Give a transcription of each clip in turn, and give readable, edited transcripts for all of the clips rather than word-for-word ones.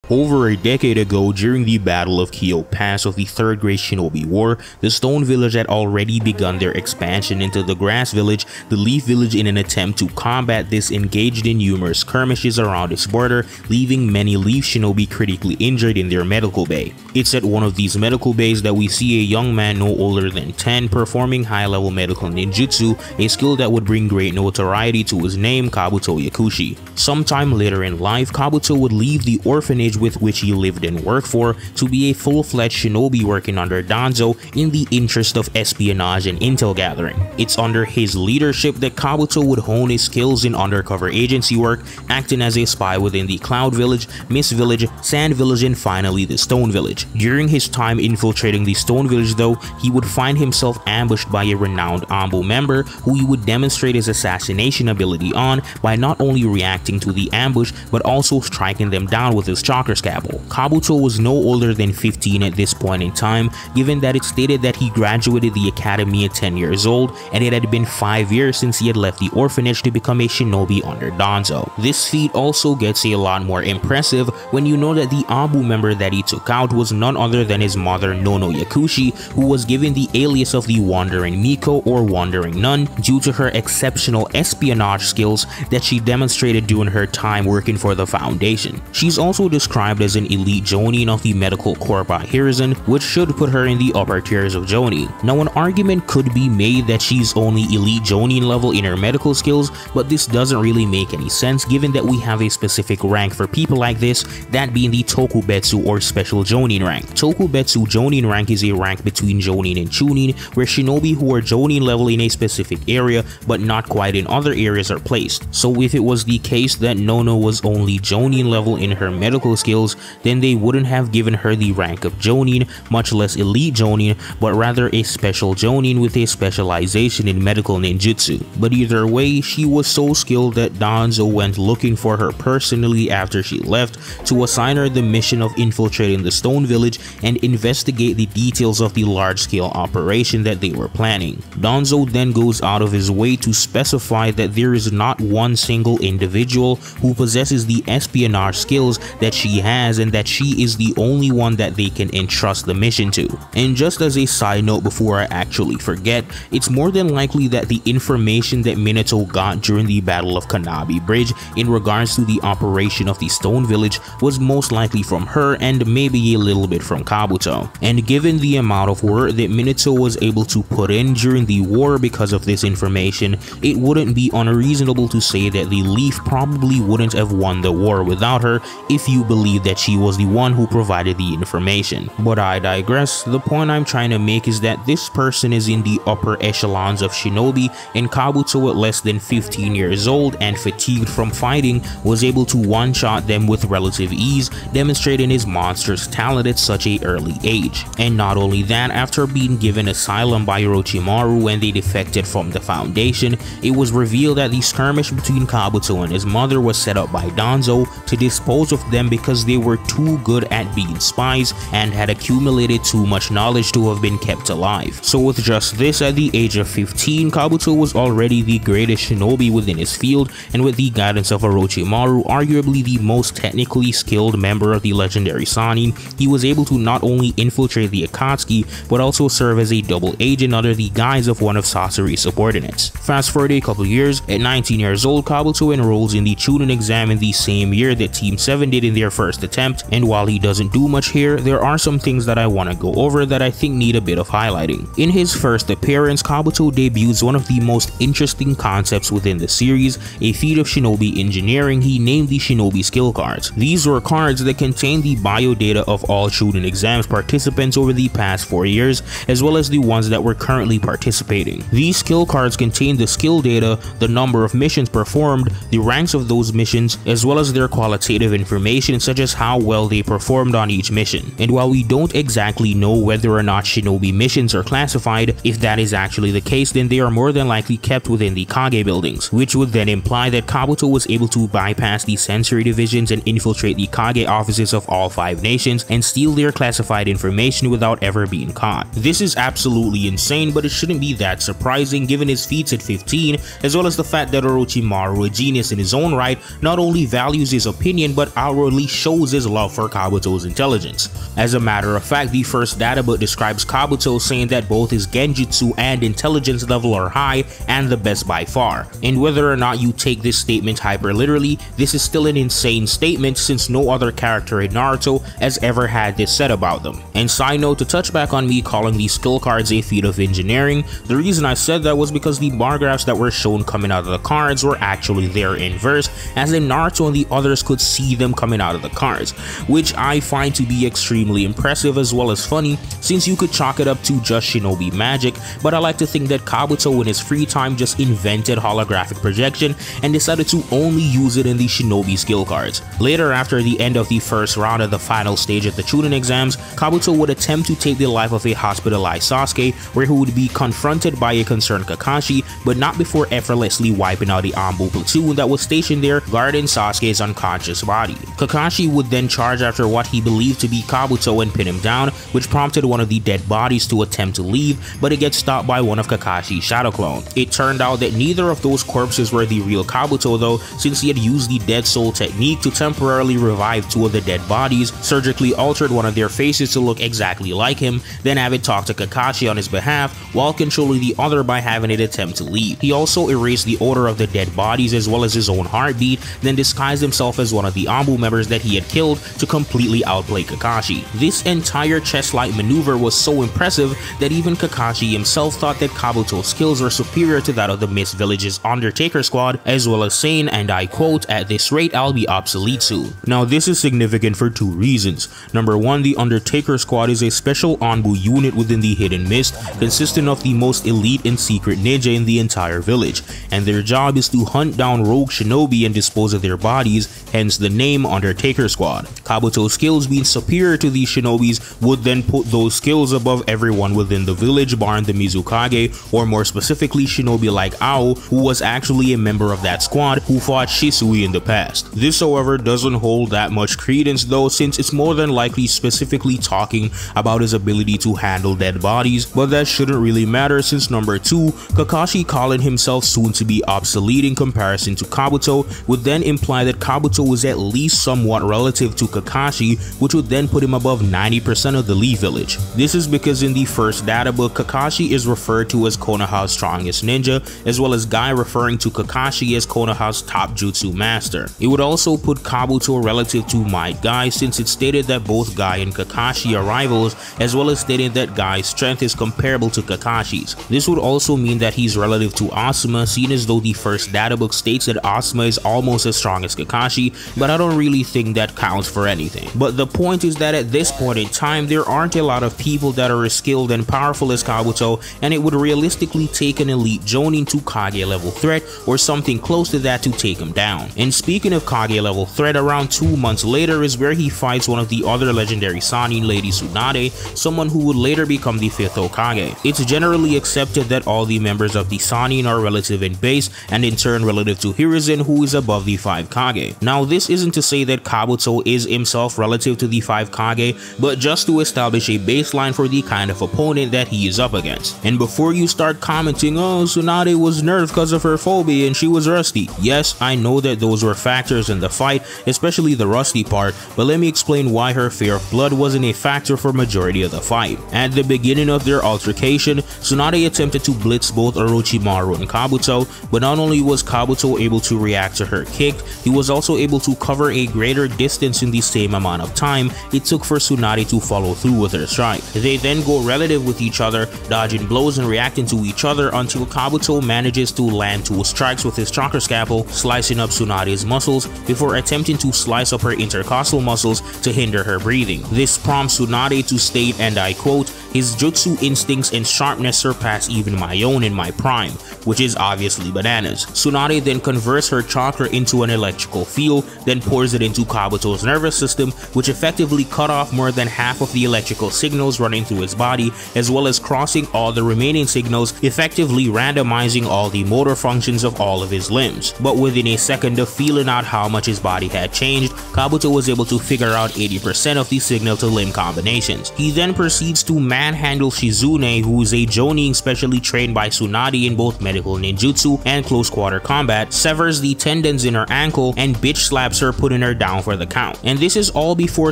Over a decade ago, during the Battle of Kyo Pass of the 3rd Great Shinobi War, the Stone Village had already begun their expansion into the Grass Village. The Leaf Village, in an attempt to combat this, engaged in numerous skirmishes around its border, leaving many Leaf Shinobi critically injured in their medical bay. It's at one of these medical bays that we see a young man no older than 10 performing high-level medical ninjutsu, a skill that would bring great notoriety to his name, Kabuto Yakushi. Sometime later in life, Kabuto would leave the orphanage with which he lived and worked for to be a full-fledged shinobi working under Danzo in the interest of espionage and intel gathering. It's under his leadership that Kabuto would hone his skills in undercover agency work, acting as a spy within the Cloud Village, Mist Village, Sand Village, and finally the Stone Village. During his time infiltrating the Stone Village though, he would find himself ambushed by a renowned Ambu member who he would demonstrate his assassination ability on by not only reacting to the ambush but also striking them down with his chakra scalpel. Kabuto was no older than 15 at this point in time, given that it stated that he graduated the academy at 10 years old and it had been 5 years since he had left the orphanage to become a shinobi under Danzo. This feat also gets a lot more impressive when you know that the Ambu member that he took out was none other than his mother Nono Yakushi, who was given the alias of the Wandering Miko or Wandering Nun due to her exceptional espionage skills that she demonstrated during her time working for the Foundation. She's also described as an elite Jonin of the Medical Corps by Hiruzen, which should put her in the upper tiers of Jonin. Now, an argument could be made that she's only elite Jonin level in her medical skills, but this doesn't really make any sense given that we have a specific rank for people like this, that being the Tokubetsu or Special Jonin rank. Tokubetsu Jonin rank is a rank between Jonin and Chunin, where shinobi who are Jonin level in a specific area but not quite in other areas are placed. So if it was the case that Nono was only Jonin level in her medical skills, then they wouldn't have given her the rank of Jonin, much less elite Jonin, but rather a Special Jonin with a specialization in medical ninjutsu. But either way, she was so skilled that Danzo went looking for her personally after she left to assign her the mission of infiltrating the Stone Village and investigate the details of the large-scale operation that they were planning. Danzo then goes out of his way to specify that there is not one single individual who possesses the espionage skills that she has and that she is the only one that they can entrust the mission to. And just as a side note before I actually forget, it's more than likely that the information that Minato got during the Battle of Kanabi Bridge in regards to the operation of the Stone Village was most likely from her and maybe a little bit from Kabuto. And given the amount of work that Minato was able to put in during the war because of this information, it wouldn't be unreasonable to say that the Leaf probably wouldn't have won the war without her if you believe that she was the one who provided the information. But I digress. The point I'm trying to make is that this person is in the upper echelons of shinobi, and Kabuto at less than 15 years old and fatigued from fighting was able to one-shot them with relative ease, demonstrating his monstrous talent at such an early age. And not only that, after being given asylum by Orochimaru when they defected from the Foundation, it was revealed that the skirmish between Kabuto and his mother was set up by Danzo to dispose of them because they were too good at being spies and had accumulated too much knowledge to have been kept alive. So with just this, at the age of 15, Kabuto was already the greatest shinobi within his field, and with the guidance of Orochimaru, arguably the most technically skilled member of the legendary Sannin, he was able to not only infiltrate the Akatsuki, but also serve as a double agent under the guise of one of Sasori's subordinates. Fast forward a couple years, at 19 years old, Kabuto enrolls in the Chunin exam in the same year that Team 7 did in their first attempt, and while he doesn't do much here, there are some things that I want to go over that I think need a bit of highlighting. In his first appearance, Kabuto debuts one of the most interesting concepts within the series, a feat of shinobi engineering he named the Shinobi Skill Cards. These were cards that contain the bio data of all Chunin Exams participants over the past 4 years, as well as the ones that were currently participating. These skill cards contain the skill data, the number of missions performed, the ranks of those missions, as well as their qualitative information such as how well they performed on each mission. And while we don't exactly know whether or not shinobi missions are classified, if that is actually the case, then they are more than likely kept within the Kage buildings, which would then imply that Kabuto was able to bypass the sensory divisions and infiltrate the Kage offices of all 5 nations and steal their classified information without ever being caught. This is absolutely insane, but it shouldn't be that surprising given his feats at 15, as well as the fact that Orochimaru, a genius in his own right, not only values his opinion but outwardly shows his love for Kabuto's intelligence. As a matter of fact, the first databook describes Kabuto saying that both his genjutsu and intelligence level are high and the best by far. And whether or not you take this statement hyper literally, this is still an insane statement since no other character in Naruto has ever had this said about them. And side note, to touch back on me calling these skill cards a feat of engineering, the reason I said that was because the bar graphs that were shown coming out of the cards were actually there in verse, as in Naruto and the others could see them coming out of the cards, which I find to be extremely impressive as well as funny, since you could chalk it up to just shinobi magic, but I like to think that Kabuto in his free time just invented holographic projection and decided to only use it in the shinobi skill cards. Later, after the end of the first round of the final stage at the Chunin Exams, Kabuto would attempt to take the life of a hospitalized Sasuke, where he would be confronted by a concerned Kakashi, but not before effortlessly wiping out the Anbu platoon that was stationed there guarding Sasuke's unconscious body. Kakashi would then charge after what he believed to be Kabuto and pin him down, which prompted one of the dead bodies to attempt to leave, but it gets stopped by one of Kakashi's shadow clone. It turned out that neither of those corpses were the real Kabuto though, since he had used the dead soul technique to temporarily revive two of the dead bodies, surgically altered one of their faces to look exactly like him, then have it talk to Kakashi on his behalf while controlling the other by having it attempt to leave. He also erased the odor of the dead bodies as well as his own heartbeat, then disguised himself as one of the Anbu members that he had killed to completely outplay Kakashi. This entire chess-like maneuver was so impressive that even Kakashi himself thought that Kabuto's skills were superior to that of the Mist Village's Undertaker squad, as well as saying, and I quote, "At this rate I'll be obsolete soon." Now this is significant for two reasons. Number one, the Undertaker squad is a special Anbu unit within the Hidden Mist, consisting of the most elite and secret ninja in the entire village, and their job is to hunt down rogue shinobi and dispose of their bodies, hence the name Undertaker squad. Kabuto's skills being superior to these shinobis would then put those skills above everyone within the village barring the Mizukage, or more specifically shinobi like Ao, who was actually a member of that squad who fought Shisui in the past. This however doesn't hold that much credence though, since it's more than likely specifically talking about his ability to handle dead bodies, but that shouldn't really matter since number two, Kakashi calling himself soon to be obsolete in comparison to Kabuto would then imply that Kabuto was at least somewhat relative to Kakashi, which would then put him above 90% of the Leaf Village. This is because in the first data book, Kakashi is referred to as Konoha's strongest ninja, as well as Guy referring to Kakashi as Konoha's top jutsu master. It would also put Kabuto relative to Might Guy, since it stated that both Guy and Kakashi are rivals, as well as stating that Guy's strength is comparable to Kakashi's. This would also mean that he's relative to Asuma, seen as though the first data book states that Asuma is almost as strong as Kakashi, but I don't really think that counts for anything. But the point is that at this point in time, there aren't a lot of people that are as skilled and powerful as Kabuto, and it would realistically take an elite Jonin to Kage level threat or something close to that to take him down. And speaking of Kage level threat, around 2 months later is where he fights one of the other legendary Sannin, Lady Tsunade, someone who would later become the 5th Hokage. It's generally accepted that all the members of the Sannin are relative in base, and in turn relative to Hiruzen, who is above the 5 Kage. Now this isn't to say that Kabuto is himself relative to the 5 Kage, but just to establish a baseline for the kind of opponent that he is up against. And before you start commenting, oh, Tsunade was nerfed because of her phobia and she was rusty. Yes, I know that those were factors in the fight, especially the rusty part, but let me explain why her fear of blood wasn't a factor for majority of the fight. At the beginning of their altercation, Tsunade attempted to blitz both Orochimaru and Kabuto, but not only was Kabuto able to react to her kick, he was also able to cover a greater distance in the same amount of time it took for Tsunade to follow through with her strike. They then go relative with each other, dodging blows and reacting to each other until Kabuto manages to land 2 strikes with his chakra scalpel, slicing up Tsunade's muscles before attempting to slice up her intercostal muscles to hinder her breathing. This prompts Tsunade to state, and I quote, "His jutsu instincts and sharpness surpass even my own in my prime," which is obviously bananas. Tsunade then converts her chakra into an electrical field, then pours it into Kabuto's nervous system, which effectively cut off more than half of the electrical signals running through his body, as well as crossing all the remaining signals, effectively randomizing all the motor functions of all of his limbs. But within a second of feeling out how much his body had changed, Kabuto was able to figure out 80% of the signal to limb combinations. He then proceeds to manhandle Shizune, who is a Jonin specially trained by Tsunade in both medical ninjutsu and close quarter combat, severs the tendons in her ankle, and bitch slaps her, putting her down for the count. And this is all before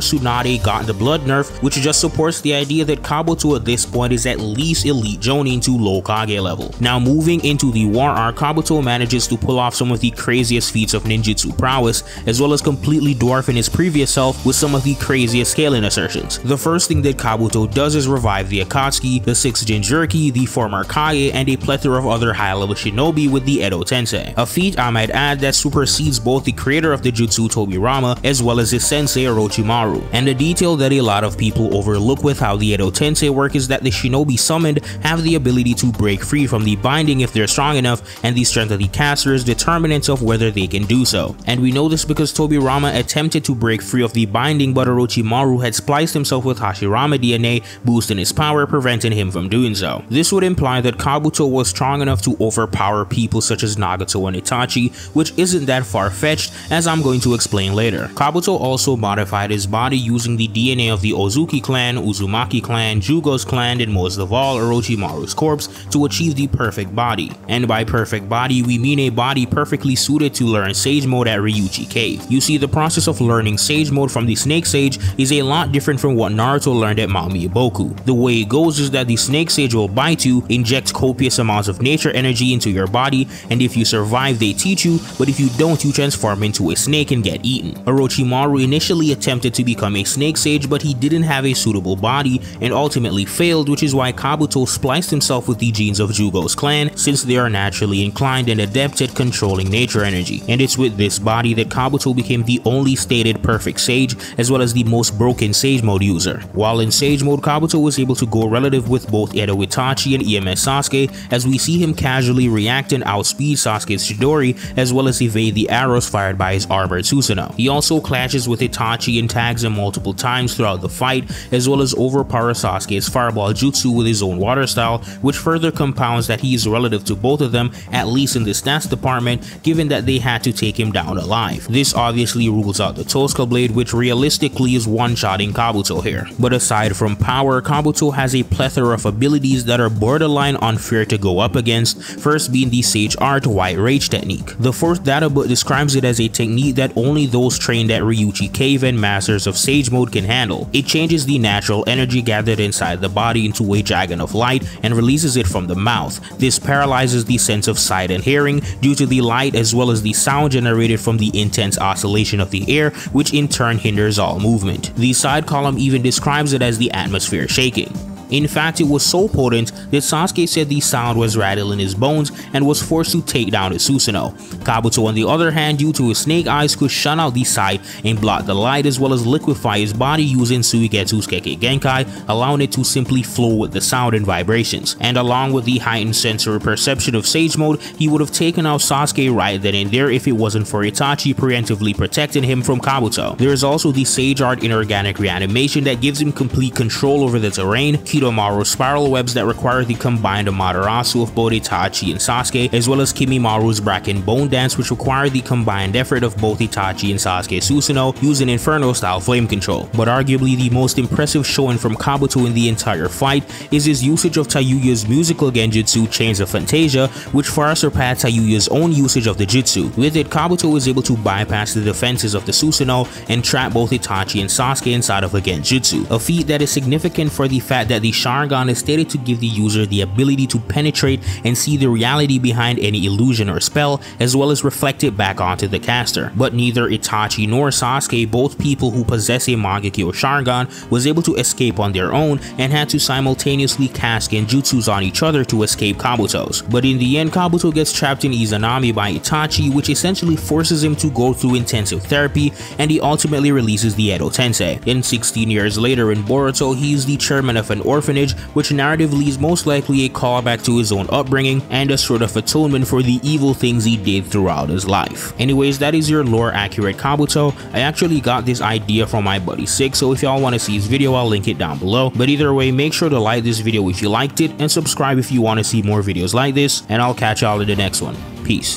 Tsunade got the blood nerf, which just supports the idea that Kabuto at this point is at least elite Jonin to low Kage level. Now moving into the war arc, Kabuto manages to pull off some of the craziest feats of ninjutsu prowess, as well as completely dwarfing his previous self with some of the craziest scaling assertions. The first thing that Kabuto does is revive the Akatsuki, the 6 Jinchuriki, the former Kage, and a plethora of other high-level shinobi with the Edo Tensei. A feat, I might add, that supersedes both the creator of the jutsu Tobirama as well as his sensei Orochimaru. And a detail that a lot of people overlook with how the Edo Tensei work is that the shinobi summoned have the ability to break free from the binding if they're strong enough, and the strength of the caster is determinant of whether they can do so. And we know this because Tobirama attempted to break free of the binding, but Orochimaru had spliced himself with Hashirama DNA, boosting his power, preventing him from doing so. This would imply that Kabuto was strong enough to overpower people such as Nagato and Itachi, which isn't that far-fetched, as I'm going to explain later. Kabuto also modified his body using the DNA of the Ozuki clan, Uzumaki clan, Jugo's clan, and most of all Orochimaru's corpse to achieve the perfect body. And by perfect body, we mean a body perfectly suited to learn Sage Mode at Ryuchi Cave. You see, the process of learning Sage Mode from the Snake Sage is a lot different from what Naruto learned at Mount Miyaboku. The way it goes is that the Snake Sage will bite you, inject copious amounts of nature energy into your body, and if you survive they teach you, but if you don't you transform into a snake and get eaten. Orochimaru initially attempted to become a Snake Sage, but he didn't have a suitable body and ultimately failed, which is why Kabuto spliced himself with the genes of Jugo's clan, since they are naturally inclined and adept at controlling nature energy. And it's with this body that Kabuto became the only stated perfect sage, as well as the most broken Sage Mode user. While in Sage Mode, Kabuto was able to go relative with both Edo Itachi and EMS Sasuke, as we see him casually react and outspeed Sasuke's Chidori, as well as evade the arrows fired by his armored Susanoo. He also clashes with Itachi and tags him multiple times throughout the fight, as well as overpowers Sasuke's fireball jutsu with his own water style, which further compounds that he is relative to both of them, at least in the stats department, given that they had to take him down alive. This obviously rules out the Tosca Blade, which realistically is one-shotting Kabuto here. But aside from power, Kabuto has a plethora of abilities that are borderline unfair to go up against, first being the Sage Art White Rage technique. The fourth data book describes it as a technique that only those trained at Ryuchi Cave and Masters of Sage Mode can handle. It changes the natural energy gathered inside the body into a dragon of light and releases it from the mouth. This paralyzes the sense of sight and hearing due to the light, as well as the sound generated from the intense oscillation of the air, which in turn hinders all movement. The side column even describes it as the atmosphere shaking. In fact, it was so potent that Sasuke said the sound was rattling his bones and was forced to take down his Susanoo. Kabuto, on the other hand, due to his snake eyes, could shun out the sight and block the light, as well as liquefy his body using Suigetsu's Kekkei Genkai, allowing it to simply flow with the sound and vibrations. And along with the heightened sensory perception of Sage Mode, he would have taken out Sasuke right then and there if it wasn't for Itachi preemptively protecting him from Kabuto. There is also the Sage Art Inorganic Reanimation that gives him complete control over the terrain, Kidomaru's spiral webs that require the combined Amaterasu of both Itachi and Sasuke, as well as Kimimaru's Bracken Bone Dance, which require the combined effort of both Itachi and Sasuke Susanoo using Inferno style flame control. But arguably the most impressive showing from Kabuto in the entire fight is his usage of Taiyuya's musical genjutsu Chains of Fantasia, which far surpassed Taiyuya's own usage of the jutsu. With it, Kabuto is able to bypass the defenses of the Susanoo and trap both Itachi and Sasuke inside of a genjutsu, a feat that is significant for the fact that the Sharingan is stated to give the user the ability to penetrate and see the reality behind any illusion or spell, as well as reflect it back onto the caster. But neither Itachi nor Sasuke, both people who possess a Mangekyo or Sharingan, was able to escape on their own and had to simultaneously cast genjutsus on each other to escape Kabuto's. But in the end, Kabuto gets trapped in Izanami by Itachi, which essentially forces him to go through intensive therapy, and he ultimately releases the Edo Tensei. Then 16 years later in Boruto, he is the chairman of an orphanage, which narratively is most likely a callback to his own upbringing and a sort of atonement for the evil things he did throughout his life. Anyways, that is your lore accurate Kabuto. I actually got this idea from my buddy Six, so if y'all want to see his video, I'll link it down below. But either way, make sure to like this video if you liked it and subscribe if you want to see more videos like this, and I'll catch y'all in the next one. Peace.